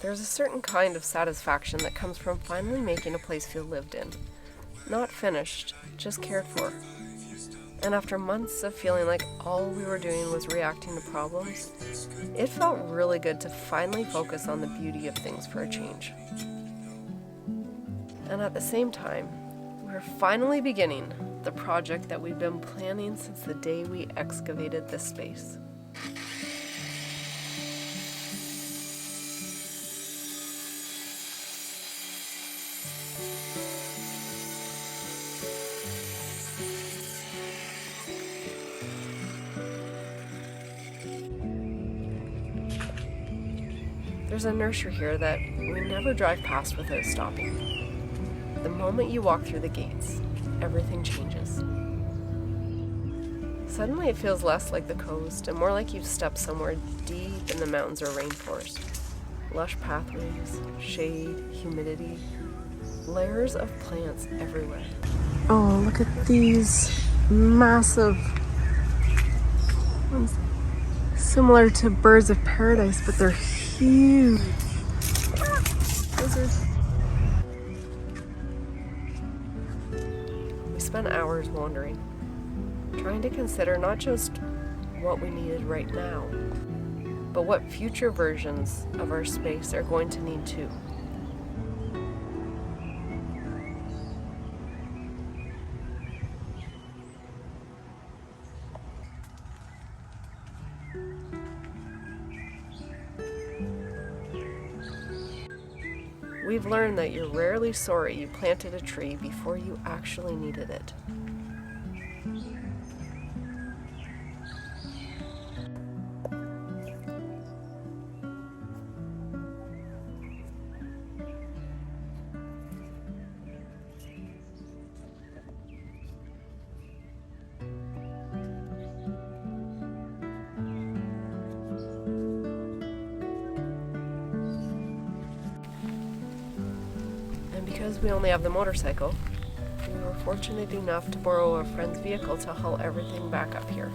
There's a certain kind of satisfaction that comes from finally making a place feel lived in. Not finished, just cared for. And after months of feeling like all we were doing was reacting to problems, it felt really good to finally focus on the beauty of things for a change. And at the same time, we're finally beginning the project that we've been planning since the day we excavated this space. There's a nursery here that we never drive past without stopping. The moment you walk through the gates, everything changes. Suddenly it feels less like the coast and more like you've stepped somewhere deep in the mountains or rainforest. Lush pathways, shade, humidity, layers of plants everywhere. Oh, look at these massive ones. Similar to birds of paradise, but they're huge. Lizards. We spent hours wandering, trying to consider not just what we needed right now, but what future versions of our space are going to need too. We've learned that you're rarely sorry you planted a tree before you actually needed it. Because we only have the motorcycle, we were fortunate enough to borrow a friend's vehicle to haul everything back up here.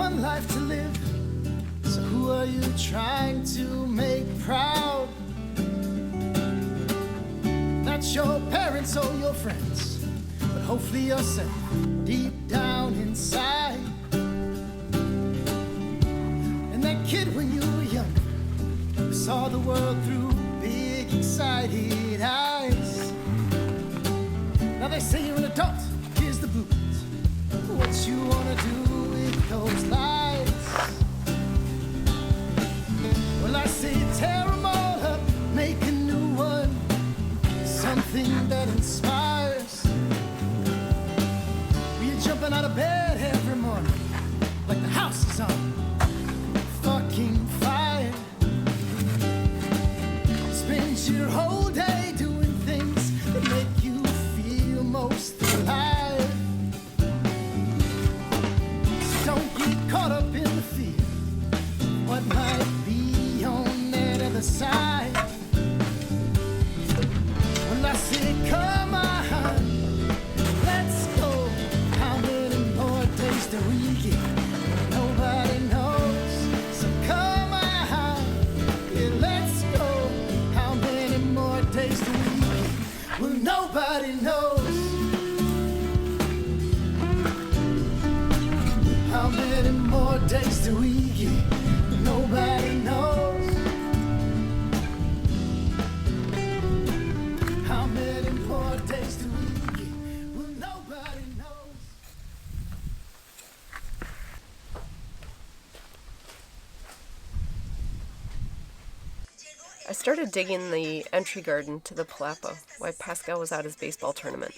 Life to live, so who are you trying to make proud? Not your parents or your friends, but hopefully yourself deep down inside. And that kid when you were young, who saw the world through big excited eyes. Now they say you're an adult, here's the blueprint. What you wanna do with those lives? Well, I say tear them all up, make a new one, something that inspires. You're jumping out of bed every morning like the house is on fucking fire. Spend your whole day doing things that make you feel most alive. Don't get caught up in the fear of what might be on that other side. Well, I say nobody knows how many more days do we get. Nobody knows how many more days do we get. Well, nobody knows. I started digging the entry garden to the Palapa while Pascal was at his baseball tournament.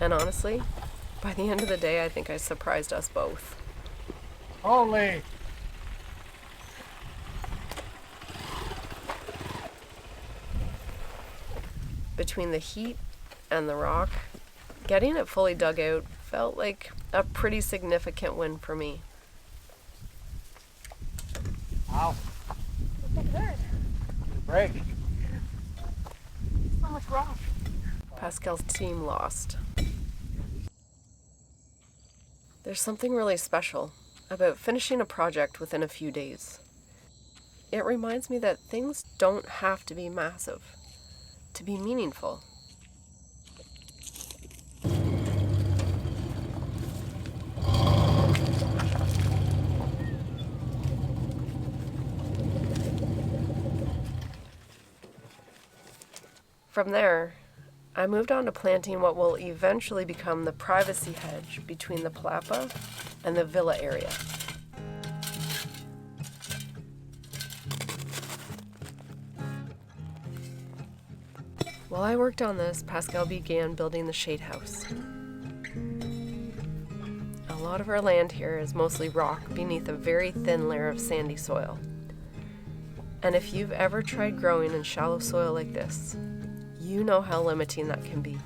And honestly, by the end of the day, I think I surprised us both. Holy! Between the heat and the rock, getting it fully dug out felt like a pretty significant win for me. Ow. Look at that. Give it a break. So much rock. Pascal's team lost. There's something really special about finishing a project within a few days. It reminds me that things don't have to be massive to be meaningful. From there, I moved on to planting what will eventually become the privacy hedge between the Palapa and the villa area. While I worked on this, Pascal began building the shade house. A lot of our land here is mostly rock beneath a very thin layer of sandy soil. And if you've ever tried growing in shallow soil like this, you know how limiting that can be.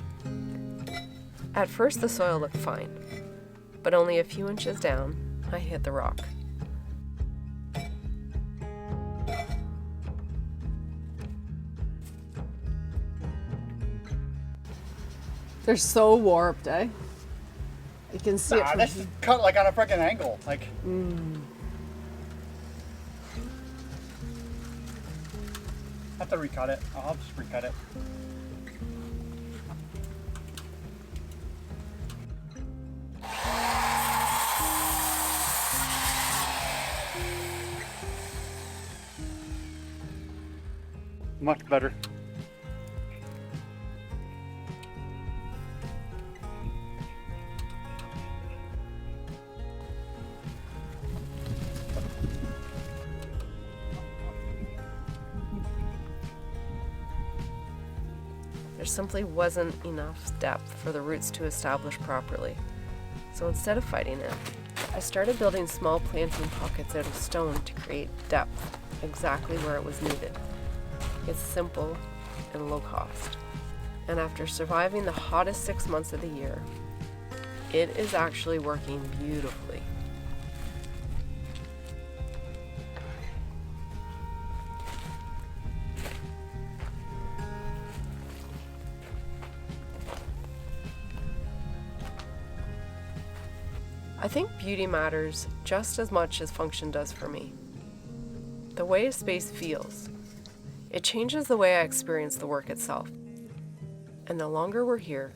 At first the soil looked fine, but only a few inches down, I hit the rock. They're so warped, eh? You can see it Nah, from this is cut like on a freaking angle. Like, I have to recut it. I'll just recut it. Much better. There simply wasn't enough depth for the roots to establish properly. So instead of fighting it, I started building small planting pockets out of stone to create depth exactly where it was needed. It's simple and low cost. And after surviving the hottest 6 months of the year, it is actually working beautifully. I think beauty matters just as much as function does for me. The way a space feels, it changes the way I experience the work itself. And the longer we're here,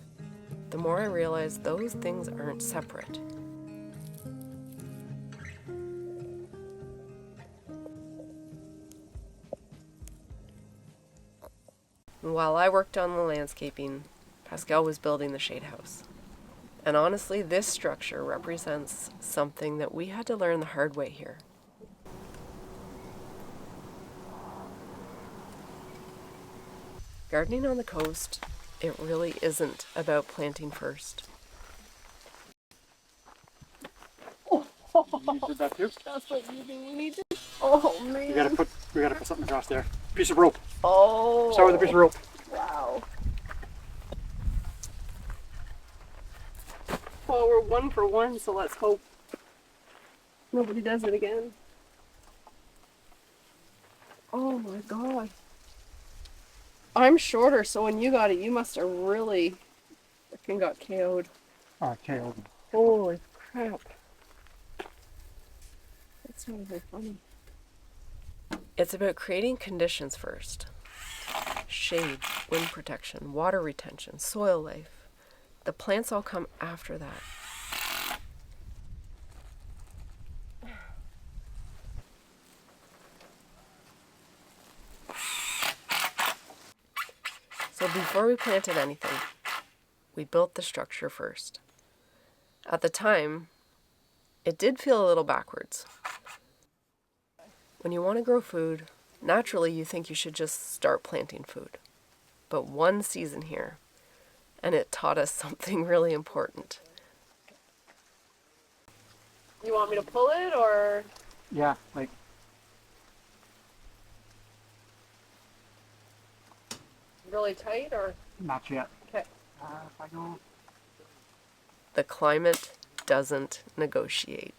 the more I realize those things aren't separate. While I worked on the landscaping, Pascal was building the shade house. And honestly, this structure represents something that we had to learn the hard way here. Gardening on the coast, it really isn't about planting first. You did that too? That's what you think we need to. Oh man. We gotta put something across there. Piece of rope. Oh. Start with a piece of rope. Wow. Well, we're 1 for 1, so let's hope nobody does it again. Oh my god. I'm shorter, so when you got it, you must have really freaking got KO'd. kale. Holy crap. That's not very funny. It's about creating conditions first. Shade, wind protection, water retention, soil life. The plants all come after that. So before we planted anything, we built the structure first. At the time, it did feel a little backwards. When you want to grow food, naturally you think you should just start planting food. But one season here, and it taught us something really important. You want me to pull it or? Yeah, like Really tight or? not yet. Okay. If I go. The climate doesn't negotiate.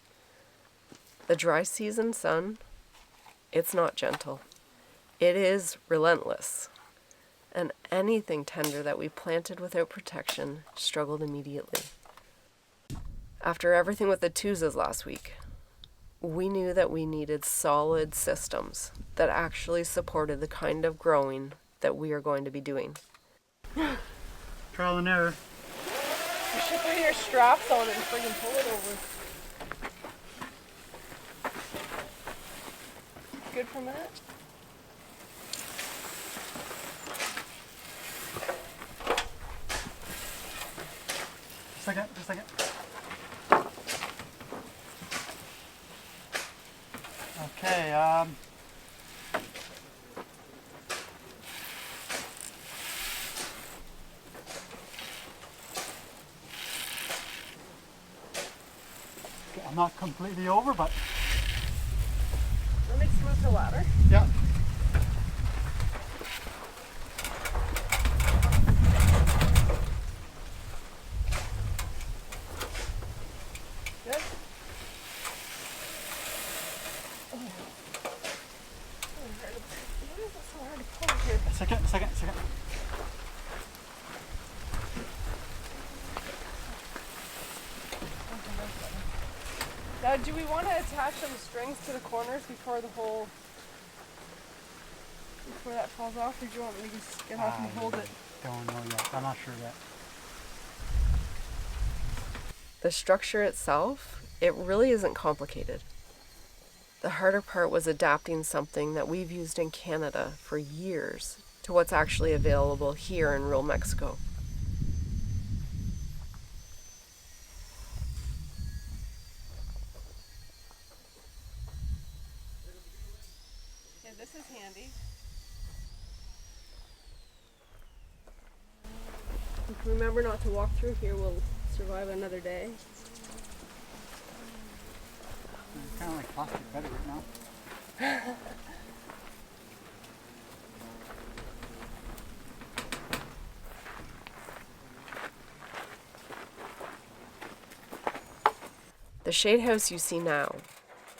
The dry season sun, it's not gentle. It is relentless. And anything tender that we planted without protection struggled immediately. After everything with the Tuzas last week, we knew that we needed solid systems that actually supported the kind of growing that we are going to be doing. Trial and error. You should put your straps on and friggin' pull it over. Good for a minute? Just a second. Okay, I'm not completely over, but Let me smooth the ladder. yeah. Good. Why is it so hard to pull here? Second. Now, do we want to attach some strings to the corners before that falls off, or do you want me to just get off and hold it? Don't know yet. I'm not sure yet. The structure itself, it really isn't complicated. The harder part was adapting something that we've used in Canada for years to what's actually available here in rural Mexico. Yeah, this is handy. Remember not to walk through here, we'll survive another day. It's kind of like plastic bed right now. The shade house you see now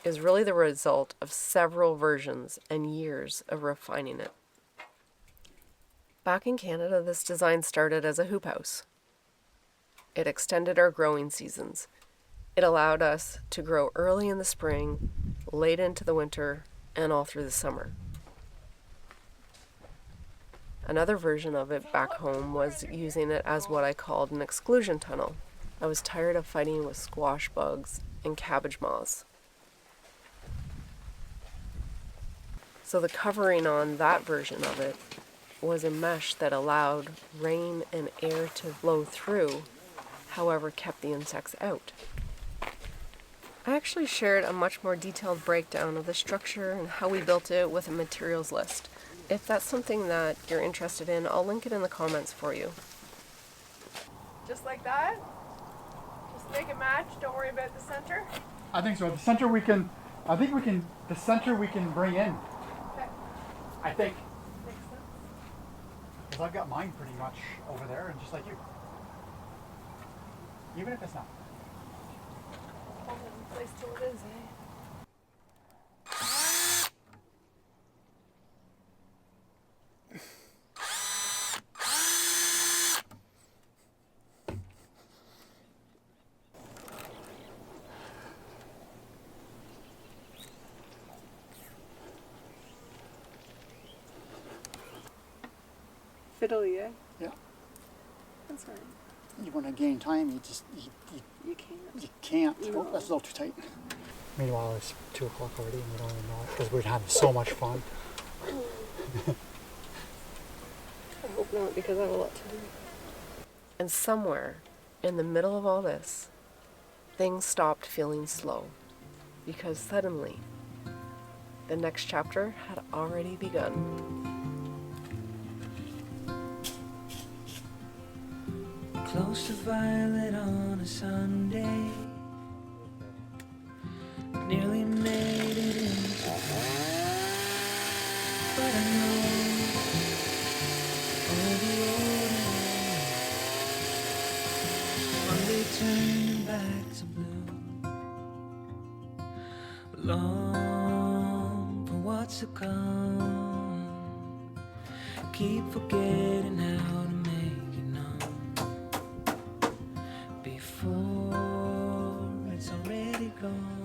is really the result of several versions and years of refining it. Back in Canada, this design started as a hoop house. It extended our growing seasons. It allowed us to grow early in the spring, late into the winter, and all through the summer. Another version of it back home was using it as what I called an exclusion tunnel. I was tired of fighting with squash bugs and cabbage moths. So the covering on that version of it was a mesh that allowed rain and air to flow through, however kept the insects out. I actually shared a much more detailed breakdown of the structure and how we built it with a materials list. If that's something that you're interested in, I'll link it in the comments for you. Just like that? Just make it match, don't worry about the center. I think so. The center we can bring in. Okay. I think. Makes sense. Because I've got mine pretty much over there, and just like you. Even if it's not. Hold it in place till it is, eh? fiddly, eh? Yeah. That's right. You want to gain time, you You can't. can't. No. Oh, that's a little too tight. Meanwhile, it's 2 o'clock already and we don't even know it because we're having so much fun. I hope not, because I have a lot to do. And somewhere in the middle of all this, things stopped feeling slow because suddenly the next chapter had already begun. Close to Violet on a Sunday, nearly made it into but I know all the old Monday turned back to blue. Long for what's to come. Keep forgetting how to make it known before it's already gone.